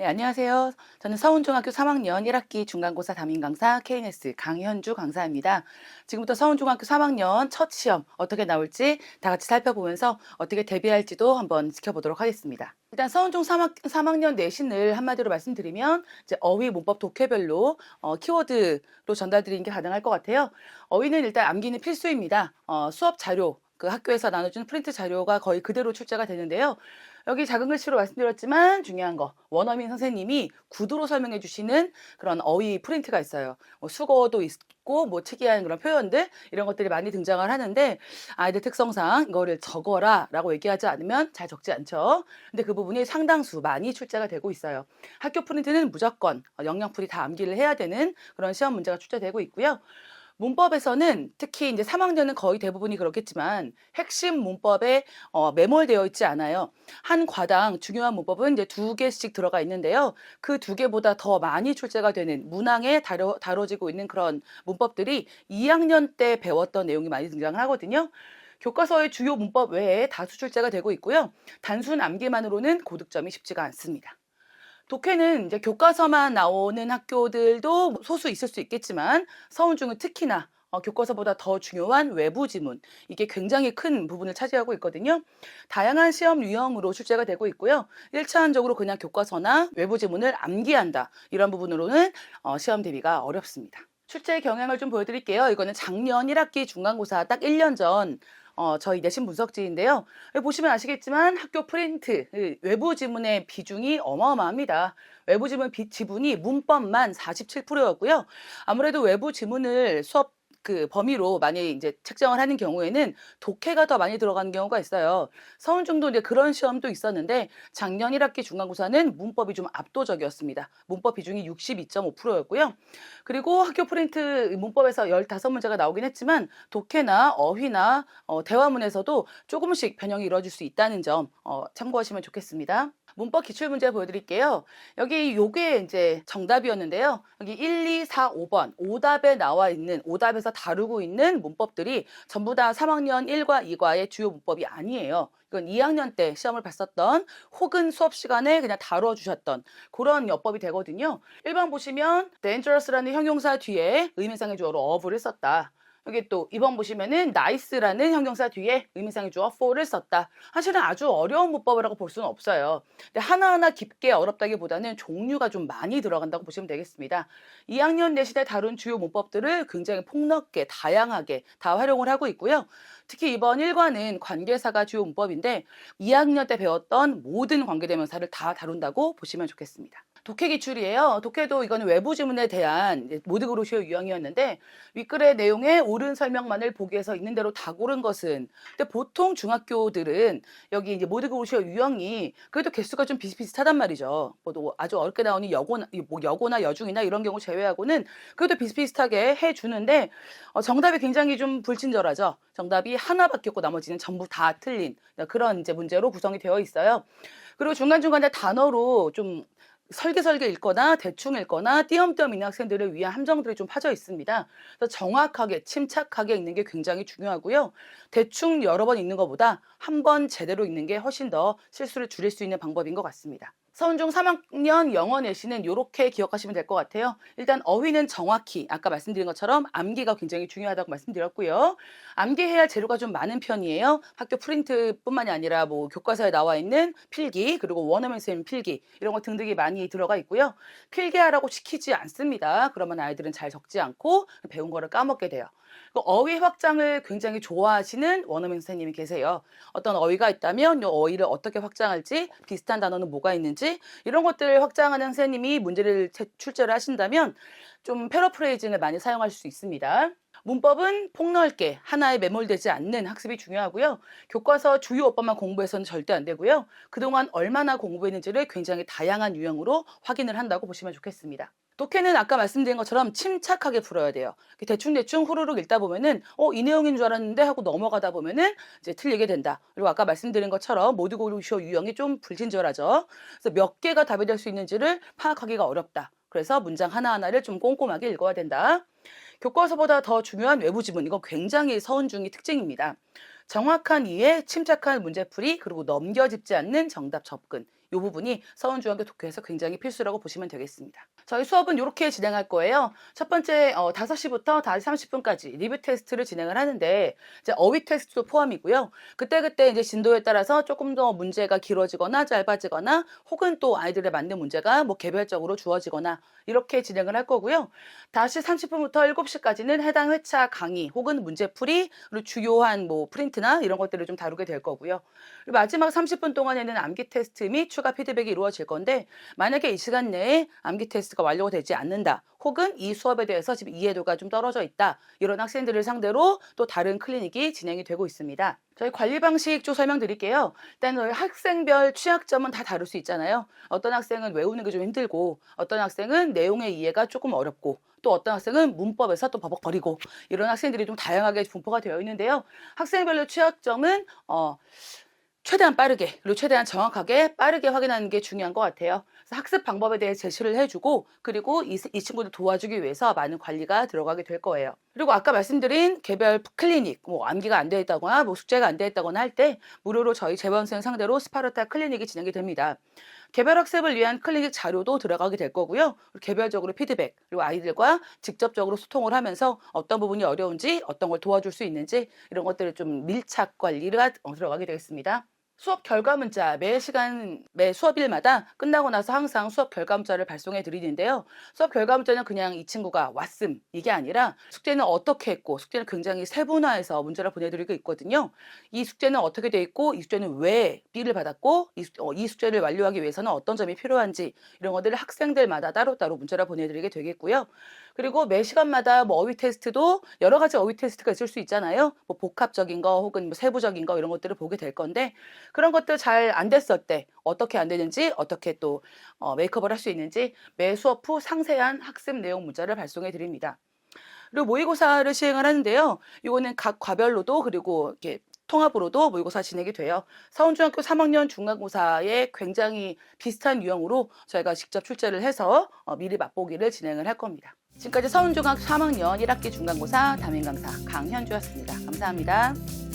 안녕하세요. 저는 서운중학교 3학년 1학기 중간고사 담임 강사 KNS 강현주 강사입니다. 지금부터 서운중학교 3학년 첫 시험 어떻게 나올지 다 같이 살펴보면서 어떻게 대비할지도 한번 지켜보도록 하겠습니다. 일단 서운중 3학년 내신을 한마디로 말씀드리면 이제 어휘, 문법, 독해별로 키워드로 전달드리는 게 가능할 것 같아요. 어휘는 일단 암기는 필수입니다. 수업 자료, 그 학교에서 나눠주는 프린트 자료가 거의 그대로 출제가 되는데요. 여기 작은 글씨로 말씀드렸지만 중요한 거 원어민 선생님이 구두로 설명해 주시는 그런 어휘 프린트가 있어요. 수거도 있고 뭐 특이한 그런 표현들 이런 것들이 많이 등장을 하는데 아이들 특성상 이거를 적어라 라고 얘기하지 않으면 잘 적지 않죠. 근데 그 부분이 상당수 많이 출제가 되고 있어요. 학교 프린트는 무조건 영역풀이 다 암기를 해야 되는 그런 시험 문제가 출제되고 있고요. 문법에서는 특히 이제 3학년은 거의 대부분이 그렇겠지만 핵심 문법에 매몰되어 있지 않아요. 한 과당 중요한 문법은 이제 2개씩 들어가 있는데요. 그 2개보다 더 많이 출제가 되는 문항에 다뤄지고 있는 그런 문법들이 2학년 때 배웠던 내용이 많이 등장을 하거든요. 교과서의 주요 문법 외에 다수 출제가 되고 있고요. 단순 암기만으로는 고득점이 쉽지가 않습니다. 독해는 이제 교과서만 나오는 학교들도 소수 있을 수 있겠지만 서울중은 특히나 교과서보다 더 중요한 외부 지문 이게 굉장히 큰 부분을 차지하고 있거든요. 다양한 시험 유형으로 출제가 되고 있고요. 1차원적으로 그냥 교과서나 외부 지문을 암기한다 이런 부분으로는 시험 대비가 어렵습니다. 출제 경향을 좀 보여드릴게요. 이거는 작년 1학기 중간고사 딱 1년 전 저희 내신 분석지인데요. 여기 보시면 아시겠지만 학교 프린트, 외부 지문의 비중이 어마어마합니다. 외부 지문이 문법만 47%였고요. 아무래도 외부 지문을 수업 그 범위로 많이 이제 책정을 하는 경우에는 독해가 더 많이 들어가는 경우가 있어요. 서울중도 이제 그런 시험도 있었는데 작년 1학기 중간고사는 문법이 좀 압도적이었습니다. 문법 비중이 62.5%였고요. 그리고 학교 프린트 문법에서 15문제가 나오긴 했지만 독해나 어휘나 대화문에서도 조금씩 변형이 이루어질 수 있다는 점 참고하시면 좋겠습니다. 문법 기출문제 보여드릴게요. 여기 요게 이제 정답이었는데요. 여기 1, 2, 4, 5번 오답에 나와 있는 오답에서 다루고 있는 문법들이 전부 다 3학년 1과 2과의 주요 문법이 아니에요. 이건 2학년 때 시험을 봤었던 혹은 수업 시간에 그냥 다뤄 주셨던 그런 여법이 되거든요. 1번 보시면 dangerous라는 형용사 뒤에 의미상의 주어로 of를 썼다. 여기 또 2번 보시면은 nice라는 형용사 뒤에 의미상의 주어 for를 썼다. 사실은 아주 어려운 문법이라고 볼 수는 없어요. 근데 하나하나 깊게 어렵다기보다는 종류가 좀 많이 들어간다고 보시면 되겠습니다. 2학년 내신에 다룬 주요 문법들을 굉장히 폭넓게 다양하게 다 활용을 하고 있고요. 특히 이번 1과는 관계사가 주요 문법인데 2학년 때 배웠던 모든 관계대명사를 다 다룬다고 보시면 좋겠습니다. 독해 기출이에요. 독해도 이거는 외부 지문에 대한 모드그로시오 유형이었는데 윗글의 내용에 옳은 설명만을 보기에서 있는 대로 다 고른 것은 근데 보통 중학교들은 여기 이제 모드그로시오 유형이 그래도 개수가 좀 비슷비슷하단 말이죠. 뭐 아주 어렵게 나오는 여고나 여중이나 이런 경우 제외하고는 그래도 비슷비슷하게 해주는데 정답이 굉장히 좀 불친절하죠. 정답이 하나 바뀌었고 나머지는 전부 다 틀린 그런 이제 문제로 구성이 되어 있어요. 그리고 중간중간에 단어로 좀 설계설계 읽거나 대충 읽거나 띄엄띄엄 읽는 학생들을 위한 함정들이 좀 파져 있습니다. 그래서 정확하게 침착하게 읽는 게 굉장히 중요하고요. 대충 여러 번 읽는 것보다 한 번 제대로 읽는 게 훨씬 더 실수를 줄일 수 있는 방법인 것 같습니다. 서운중 3학년 영어 내신은 이렇게 기억하시면 될 것 같아요. 일단 어휘는 정확히 아까 말씀드린 것처럼 암기가 굉장히 중요하다고 말씀드렸고요. 암기해야 할 재료가 좀 많은 편이에요. 학교 프린트뿐만이 아니라 뭐 교과서에 나와 있는 필기 그리고 원어민 선생님 필기 이런 거 등등이 많이 들어가 있고요. 필기하라고 시키지 않습니다. 그러면 아이들은 잘 적지 않고 배운 거를 까먹게 돼요. 어휘 확장을 굉장히 좋아하시는 원어민 선생님이 계세요. 어떤 어휘가 있다면 이 어휘를 어떻게 확장할지 비슷한 단어는 뭐가 있는지 이런 것들을 확장하는 선생님이 문제를 출제를 하신다면 좀 패러프레이징을 많이 사용할 수 있습니다. 문법은 폭넓게 하나에 매몰되지 않는 학습이 중요하고요. 교과서 주요 어법만 공부해서는 절대 안 되고요. 그동안 얼마나 공부했는지를 굉장히 다양한 유형으로 확인을 한다고 보시면 좋겠습니다. 독해는 아까 말씀드린 것처럼 침착하게 풀어야 돼요. 대충대충 후루룩 읽다 보면은 이 내용인 줄 알았는데 하고 넘어가다 보면은 이제 틀리게 된다. 그리고 아까 말씀드린 것처럼 모드고르쇼 유형이 좀 불친절하죠. 그래서 몇 개가 답이 될 수 있는지를 파악하기가 어렵다. 그래서 문장 하나하나를 좀 꼼꼼하게 읽어야 된다. 교과서보다 더 중요한 외부 지문, 이건 굉장히 서운중의 특징입니다. 정확한 이해, 침착한 문제풀이, 그리고 넘겨짚지 않는 정답 접근. 이 부분이 서울중앙교 독해에서 굉장히 필수라고 보시면 되겠습니다. 저희 수업은 이렇게 진행할 거예요. 첫 번째 5시부터 5시 30분까지 리뷰 테스트를 진행을 하는데 이제 어휘 테스트도 포함이고요. 그때그때 이제 진도에 따라서 조금 더 문제가 길어지거나 짧아지거나 혹은 또 아이들에 맞는 문제가 뭐 개별적으로 주어지거나 이렇게 진행을 할 거고요. 5시 30분부터 7시까지는 해당 회차 강의 혹은 문제풀이 그리고 주요한 뭐 프린트나 이런 것들을 좀 다루게 될 거고요. 그리고 마지막 30분 동안에는 암기 테스트 및 추가 피드백이 이루어질 건데 만약에 이 시간 내에 암기 테스트가 완료가 되지 않는다 혹은 이 수업에 대해서 지금 이해도가 좀 떨어져 있다 이런 학생들을 상대로 또 다른 클리닉이 진행이 되고 있습니다. 저희 관리 방식 좀 설명드릴게요. 일단 저희 학생별 취약점은 다 다를 수 있잖아요. 어떤 학생은 외우는 게 좀 힘들고 어떤 학생은 내용의 이해가 조금 어렵고 또 어떤 학생은 문법에서 또 버벅거리고 이런 학생들이 좀 다양하게 분포가 되어 있는데요. 학생별로 취약점은 최대한 빠르게 그리고 최대한 정확하게 빠르게 확인하는 게 중요한 것 같아요. 그래서 학습 방법에 대해 제시를 해주고 그리고 이 친구들 도와주기 위해서 많은 관리가 들어가게 될 거예요. 그리고 아까 말씀드린 개별 클리닉, 뭐 암기가 안 되어 있다거나 뭐 숙제가 안 되어 있다거나 할 때 무료로 저희 재원생 상대로 스파르타 클리닉이 진행이 됩니다. 개별 학습을 위한 클리닉 자료도 들어가게 될 거고요. 개별적으로 피드백 그리고 아이들과 직접적으로 소통을 하면서 어떤 부분이 어려운지 어떤 걸 도와줄 수 있는지 이런 것들을 좀 밀착 관리가 들어가게 되겠습니다. 수업 결과 문자 매 시간 매 수업일마다 끝나고 나서 항상 수업 결과 문자를 발송해 드리는데요. 수업 결과 문자는 그냥 이 친구가 왔음 이게 아니라 숙제는 어떻게 했고 숙제는 굉장히 세분화해서 문제를 보내드리고 있거든요. 이 숙제는 어떻게 돼 있고 이 숙제는 왜 B를 받았고 이 숙제를 완료하기 위해서는 어떤 점이 필요한지 이런 것들을 학생들마다 따로따로 문자를 보내드리게 되겠고요. 그리고 매 시간마다 뭐 어휘 테스트도 여러 가지 어휘 테스트가 있을 수 있잖아요. 뭐 복합적인 거 혹은 뭐 세부적인 거 이런 것들을 보게 될 건데 그런 것들 잘 안 됐을 때 어떻게 안 되는지 어떻게 또 메이크업을 할 수 있는지 매 수업 후 상세한 학습 내용 문자를 발송해 드립니다. 그리고 모의고사를 시행을 하는데요. 이거는 각 과별로도 그리고 이렇게 통합으로도 모의고사 진행이 돼요. 서울중학교 3학년 중간고사에 굉장히 비슷한 유형으로 저희가 직접 출제를 해서 미리 맛보기를 진행을 할 겁니다. 지금까지 서울중학교 3학년 1학기 중간고사 담임강사 강현주였습니다. 감사합니다.